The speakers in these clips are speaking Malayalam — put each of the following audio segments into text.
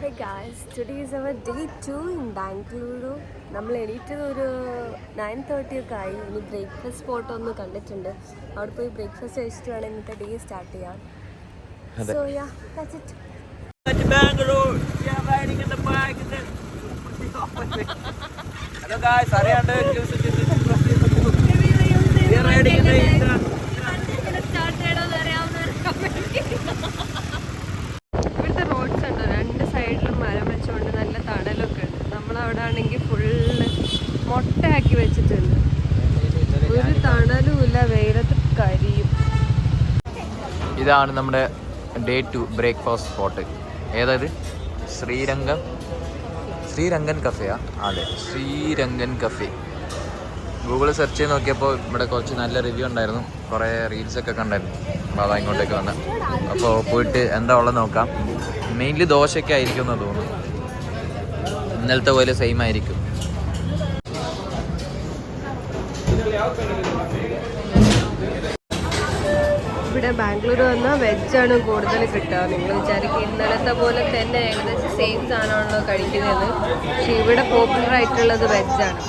Hey guys, today is our day 2 in Bangalore. നമ്മൾ എണീറ്റത് ഒരു 9:30 ഒക്കെ ആയി. ഇനി ബ്രേക്ക്ഫാസ്റ്റ് സ്പോട്ട് ഒന്ന് കണ്ടിട്ടുണ്ട്. അവിടെ പോയി ബ്രേക്ക്ഫാസ്റ്റ് കഴിച്ചിട്ട് വേണം ഇന്നത്തെ ഡേ സ്റ്റാർട്ട് ചെയ്യാൻ. So yeah, that's it. Bangalore, we are riding in the bike. Hello guys, അറിയാണ്ട് we are riding in the ഇവിടുത്തെ റോഡ്സ് ഉണ്ട്, രണ്ട് സൈഡിലും മരം വെച്ചുകൊണ്ട് നല്ല തണലൊക്കെ ഉണ്ട്. നമ്മളവിടെ ആണെങ്കിൽ ഫുള്ള് മൊട്ടയാക്കി വെച്ചിട്ടുണ്ട്. ഒരു തണലും ഇല്ല, വെയിലത്ത് കരിയും. ഇതാണ് നമ്മുടെ ഡേ 2 ബ്രേക്ക്ഫാസ്റ്റ് സ്പോട്ട്. ഏതായത് ശ്രീരംഗൻ കഫേയാ? അതെ, ശ്രീരംഗൻ കഫേ. ഗൂഗിൾ സെർച്ച് ചെയ്ത് നോക്കിയപ്പോൾ ഇവിടെ കുറച്ച് നല്ല റിവ്യൂ ഉണ്ടായിരുന്നു, കുറേ റീൽസൊക്കെ കണ്ടായിരുന്നു. അപ്പോൾ അതാ ഇങ്ങോട്ടേക്ക് വന്നത്. അപ്പോൾ പോയിട്ട് എന്താ ഉള്ളത് നോക്കാം. മെയിൻലി ദോശയൊക്കെ ആയിരിക്കും എന്ന് തോന്നുന്നു. ഇന്നലത്തെ പോലെ സെയിം ആയിരിക്കും. ഇവിടെ ബാംഗ്ലൂർ വന്നാൽ വെജാണ് കൂടുതൽ കിട്ടുക. നിങ്ങൾ വിചാരിക്കും ഇന്നലത്തെ പോലെ തന്നെ ഏകദേശം സെയിം സാധനമാണല്ലോ കഴിക്കുന്നത്. പക്ഷെ ഇവിടെ പോപ്പുലർ ആയിട്ടുള്ളത് വെജാണ്.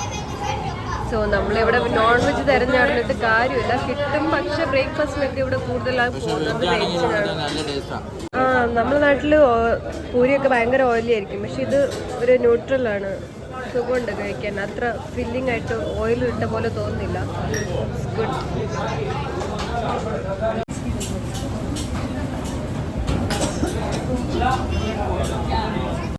സോ നമ്മളിവിടെ നോൺ വെജ് തിരഞ്ഞെടുത്തിട്ട് കാര്യമില്ല, കിട്ടും. പക്ഷെ ബ്രേക്ക്ഫാസ്റ്റിനൊക്കെ ഇവിടെ കൂടുതലായി പോകുന്നത് വെജിനാണ്. നമ്മുടെ നാട്ടിൽ പൂരിയൊക്കെ ഭയങ്കര ഓയിലി ആയിരിക്കും, പക്ഷെ ഇത് ഒരു ന്യൂട്രലാണ്. സുഖമുണ്ട് കഴിക്കാൻ, അത്ര ഫില്ലിംഗ് ആയിട്ട് ഓയിൽ ഇട്ട പോലെ തോന്നുന്നില്ല. ഗുഡ്.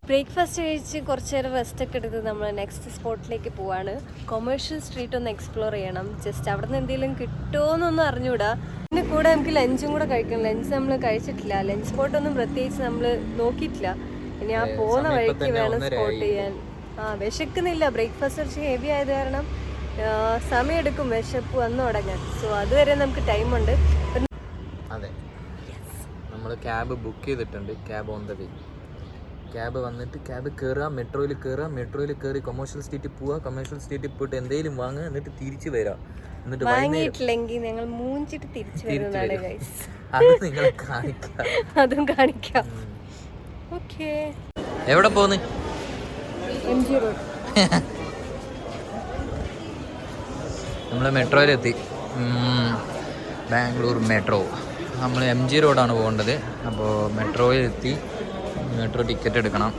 ബ്രേക്ക്ഫാസ്റ്റ് കഴിച്ച് കുറച്ച് നേരം റെസ്റ്റ് ഒക്കെ എടുത്ത് നമ്മൾ നെക്സ്റ്റ് സ്പോട്ടിലേക്ക് പോവാണ്. കൊമേഴ്ഷ്യൽ സ്ട്രീറ്റ് ഒന്ന് എക്സ്പ്ലോർ ചെയ്യണം. ജസ്റ്റ് അവിടെ നിന്ന് എന്തെങ്കിലും കിട്ടുമോയെന്നൊന്നും അറിഞ്ഞുകൂടാ. ഇതിൻ്റെ കൂടെ നമുക്ക് ലഞ്ചും കൂടെ കഴിക്കണം. ലഞ്ച് നമ്മൾ കഴിച്ചിട്ടില്ല, ലഞ്ച് സ്പോട്ടൊന്നും പ്രത്യേകിച്ച് നമ്മൾ നോക്കിയിട്ടില്ല. ഇനി ആ പോകുന്ന വഴിക്ക് വേണം സ്പോട്ട് ചെയ്യാൻ. വിശക്കുന്നില്ല, ബ്രേക്ക്ഫാസ്റ്റ് കുറച്ച് ഹെവി ആയത് കാരണം സമയമെടുക്കും വിശപ്പ് വന്നു തുടങ്ങാൻ. സോ അതുവരെ നമുക്ക് ടൈമുണ്ട്. അതെ, നമ്മൾ ക്യാബ് ബുക്ക് ചെയ്തിട്ടുണ്ട്. Cab on the way. Cab വന്നിട്ട് ക്യാബ് കയറുക, മെട്രോയിൽ കയറി കൊമേഴ്ഷ്യൽ സ്ട്രീറ്റിൽ പോവുക. കൊമേഴ്ഷ്യൽ സ്ട്രീറ്റിൽ പോയിട്ട് എന്തെങ്കിലും വാങ്ങുക, എന്നിട്ട് തിരിച്ച് വരാം. എന്നിട്ട് വാങ്ങിയിട്ടില്ലെങ്കിൽ ഞങ്ങൾ മൂഞ്ചിട്ട് തിരിച്ചു വരുന്നതാണ് ഗൈസ്. അത് നിങ്ങളെ കാണിക്കാം, അതും കാണിക്കാം. ഓക്കേ, എവിടെ പോകുന്നു? MG road. നമ്മൾ മെട്രോയിലെത്തി. ബാംഗ്ലൂർ മെട്രോ. നമ്മൾ MG റോഡാണ് പോകേണ്ടത്. അപ്പോൾ മെട്രോയിലെത്തി. മെട്രോ ടിക്കറ്റ് എടുക്കണം.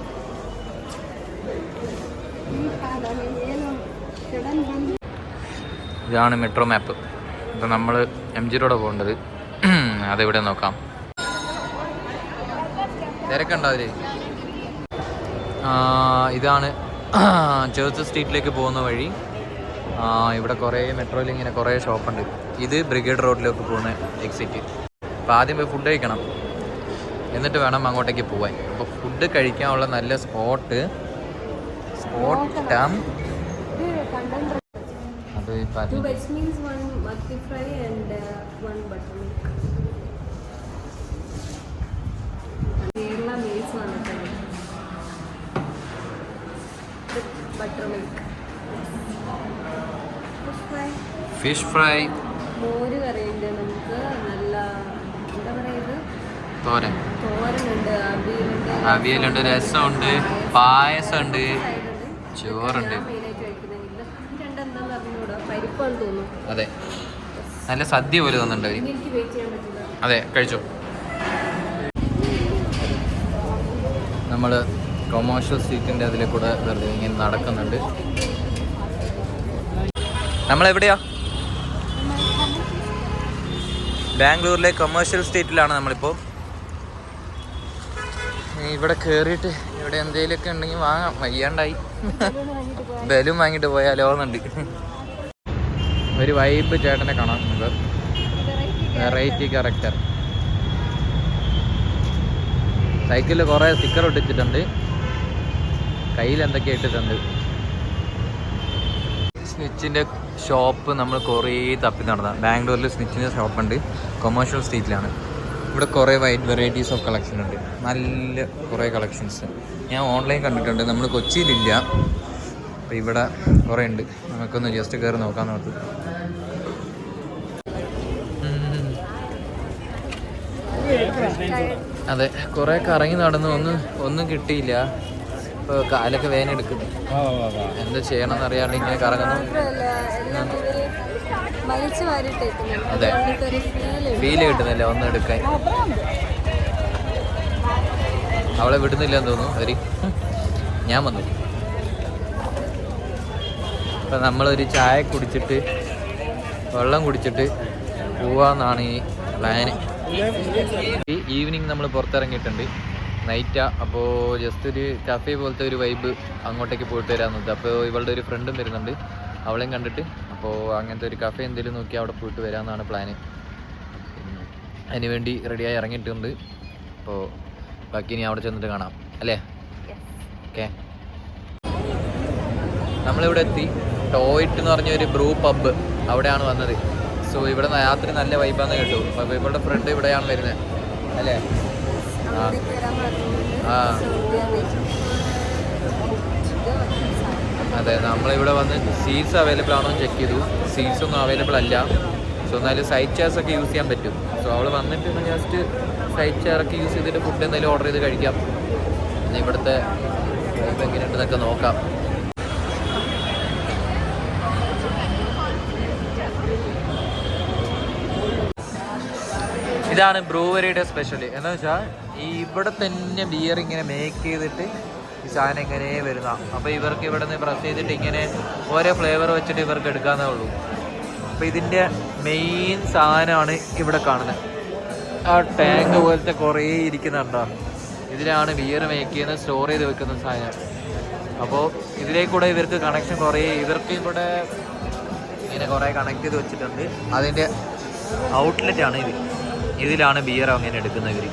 ഇതാണ് മെട്രോ മാപ്പ്. അപ്പോൾ നമ്മൾ MG റോഡാണ് പോകേണ്ടത്. അതെവിടെ നോക്കാം. തിരക്കുണ്ടോ അതിൽ? ഇതാണ് ചേർച്ച് സ്ട്രീറ്റിലേക്ക് പോകുന്ന വഴി. ഇവിടെ കുറേ മെട്രോയിൽ ഇങ്ങനെ കുറേ ഷോപ്പുണ്ട്. ഇത് ബ്രിഗേഡ് റോഡിലേക്ക് പോകുന്ന എക്സിറ്റ്. അപ്പോൾ ആദ്യം പോയി ഫുഡ് കഴിക്കണം, എന്നിട്ട് വേണം അങ്ങോട്ടേക്ക് പോവാൻ. അപ്പോൾ ഫുഡ് കഴിക്കാനുള്ള നല്ല സ്പോട്ട് അത് ഫിഷ് ഫ്രൈ, മോര് കറിയുണ്ട്, നമുക്ക് നല്ല എന്താ പറയുന്നത്, തോരനുണ്ട്, അവിയലുണ്ട്, രസമുണ്ട്, പായസമുണ്ട്, ചോറുണ്ട്. അതെ, നല്ല സദ്യ പോലെ തോന്നുന്നുണ്ട്. അതെ, കഴിച്ചോ. നമ്മൾ കൊമേഴ്ഷ്യൽ സ്ട്രീറ്റിൻ്റെ അതിലെ കൂടെ വെറുതെ ഇങ്ങനെ നടക്കുന്നുണ്ട്. നമ്മളെവിടെയാ? ബാംഗ്ലൂരിലെ കൊമേഴ്ഷ്യൽ സ്ട്രീറ്റിലാണ് നമ്മളിപ്പോൾ. ഇവിടെ കയറിയിട്ട് ഇവിടെ എന്തെങ്കിലുമൊക്കെ ഉണ്ടെങ്കിൽ വാങ്ങാം. വയ്യാണ്ടായി, ബലൂൺ വാങ്ങിയിട്ട് പോയാലോ എന്നുണ്ട്. ഒരു വൈബ് ചേട്ടനെ കാണാം നമുക്ക്. Variety character. സൈക്കിളിൽ കുറേ സ്റ്റിക്കർ ഒട്ടിച്ചിട്ടുണ്ട്, കയ്യിൽ എന്തൊക്കെ ഇട്ടിട്ടുണ്ട്. സ്നിച്ചിൻ്റെ ഷോപ്പ് നമ്മൾ കുറേ തപ്പി നടന്ന. ബാംഗ്ലൂരിൽ സ്നിച്ചിൻ്റെ ഷോപ്പുണ്ട്, കൊമേഴ്ഷ്യൽ സ്ട്രീറ്റിലാണ്. ഇവിടെ കുറേ വൈഡ് വെറൈറ്റീസ് ഓഫ് കളക്ഷൻ ഉണ്ട്, നല്ല കുറേ കളക്ഷൻസ്. ഞാൻ ഓൺലൈൻ കണ്ടിട്ടുണ്ട്, നമ്മൾ കൊച്ചിയിലില്ല. അപ്പോൾ ഇവിടെ കുറേ ഉണ്ട്, നമുക്കൊന്ന് ജസ്റ്റ് കയറി നോക്കാൻ നോക്കും. അതെ, കുറേ കറങ്ങി നടന്നു, ഒന്നും കിട്ടിയില്ല. ഇപ്പോൾ കാലൊക്കെ വേദന എടുക്കുന്നു. എന്താ ചെയ്യണമെന്ന് അറിയാണ്ട് ഇങ്ങനെ കറങ്ങുന്നു. അതെ, ഫീല് കിട്ടുന്നില്ല ഒന്നും എടുക്കാൻ. അവളെ വിടുന്നില്ല എന്ന് തോന്നുന്നു. വരി, ഞാൻ വന്നു. അപ്പം നമ്മളൊരു ചായ കുടിച്ചിട്ട് വെള്ളം കുടിച്ചിട്ട് പോവാന്നാണ് ഈ പ്ലാന്. ഈ ഈവനിങ് നമ്മൾ പുറത്തിറങ്ങിയിട്ടുണ്ട്, നൈറ്റാ. അപ്പോൾ ജസ്റ്റ് ഒരു കഫേ പോലത്തെ ഒരു വൈബ് അങ്ങോട്ടേക്ക് പോയിട്ട് വരാമെന്നത്. അപ്പോൾ ഇവളുടെ ഒരു ഫ്രണ്ടും വരുന്നുണ്ട്, അവളെയും കണ്ടിട്ട് അപ്പോൾ അങ്ങനത്തെ ഒരു കഫേ എന്തെങ്കിലും നോക്കി അവിടെ പോയിട്ട് വരാമെന്നാണ് പ്ലാന്. അതിനുവേണ്ടി റെഡിയായി ഇറങ്ങിയിട്ടുണ്ട്. അപ്പോൾ ബാക്കി ഇനി അവിടെ ചെന്നിട്ട് കാണാം അല്ലേ? ഓക്കെ, നമ്മളിവിടെ എത്തി. ടോയ്റ്റ് എന്ന് പറഞ്ഞൊരു ബ്രൂ പബ്ബ്, അവിടെയാണ് വന്നത്. സോ ഇവിടെ രാത്രി നല്ല വൈബാന്ന് കേട്ടു. അപ്പോൾ ഇവളുടെ ഫ്രണ്ട് ഇവിടെയാണ് വരുന്നത് അല്ലേ? ആ അതെ, നമ്മളിവിടെ വന്ന് സീറ്റ്സ് അവൈലബിൾ ആണോ ചെക്ക് ചെയ്തു. സീറ്റ്സ് ഒന്നും അവൈലബിൾ അല്ല. സോ എന്നാലും സൈഡ് ചെയർസ് ഒക്കെ യൂസ് ചെയ്യാൻ പറ്റും. സോ അവൾ വന്നിട്ട് ജസ്റ്റ് സൈഡ് ചെയറൊക്കെ യൂസ് ചെയ്തിട്ട് ഫുഡ് എന്തെങ്കിലും ഓർഡർ ചെയ്ത് കഴിക്കാം. പിന്നെ ഇവിടുത്തെ വൈബ് എങ്ങനെയുണ്ടെന്നൊക്കെ നോക്കാം. ഇതാണ് ബ്രൂവറിയുടെ സ്പെഷ്യൽ. എന്താ വെച്ചാൽ ഇവിടെ തന്നെ ബിയർ ഇങ്ങനെ മേക്ക് ചെയ്തിട്ട് ഈ സാധനം ഇങ്ങനെ വരുന്ന. അപ്പോൾ ഇവർക്ക് ഇവിടെ നിന്ന് പ്രസ് ചെയ്തിട്ട് ഇങ്ങനെ ഓരോ ഫ്ലേവർ വെച്ചിട്ട് ഇവർക്ക് എടുക്കാന്നേ ഉള്ളൂ. അപ്പോൾ ഇതിൻ്റെ മെയിൻ സാധനമാണ് ഇവിടെ കാണുന്നത്. ആ ടാങ്ക് പോലത്തെ കുറേ ഇരിക്കുന്നുണ്ടോ, ഇതിലാണ് ബിയർ മേക്ക് ചെയ്യുന്നത്, സ്റ്റോർ ചെയ്ത് വെക്കുന്ന സാധനം. അപ്പോൾ ഇതിലേക്കൂടെ ഇവർക്ക് കണക്ഷൻ കുറേ, ഇവർക്ക് ഇവിടെ ഇങ്ങനെ കുറേ കണക്ട് ചെയ്ത് വെച്ചിട്ടുണ്ട്. അതിൻ്റെ ഔട്ട്ലെറ്റാണ് ഇത്. ഇതിലാണ് ബിയർ അങ്ങനെ എടുക്കുന്നത് ഇവർ.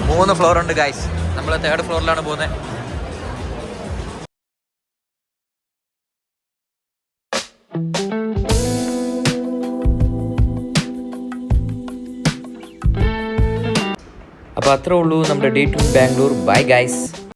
മൂന്ന് ഫ്ലോർ ഉണ്ട് ഗൈസ്. നമ്മൾ 3rd ഫ്ലോറിലാണ് പോകുന്നത്. അപ്പോൾ അത്രേ ഉള്ളൂ നമ്മുടെ day two Bangalore. Bye guys.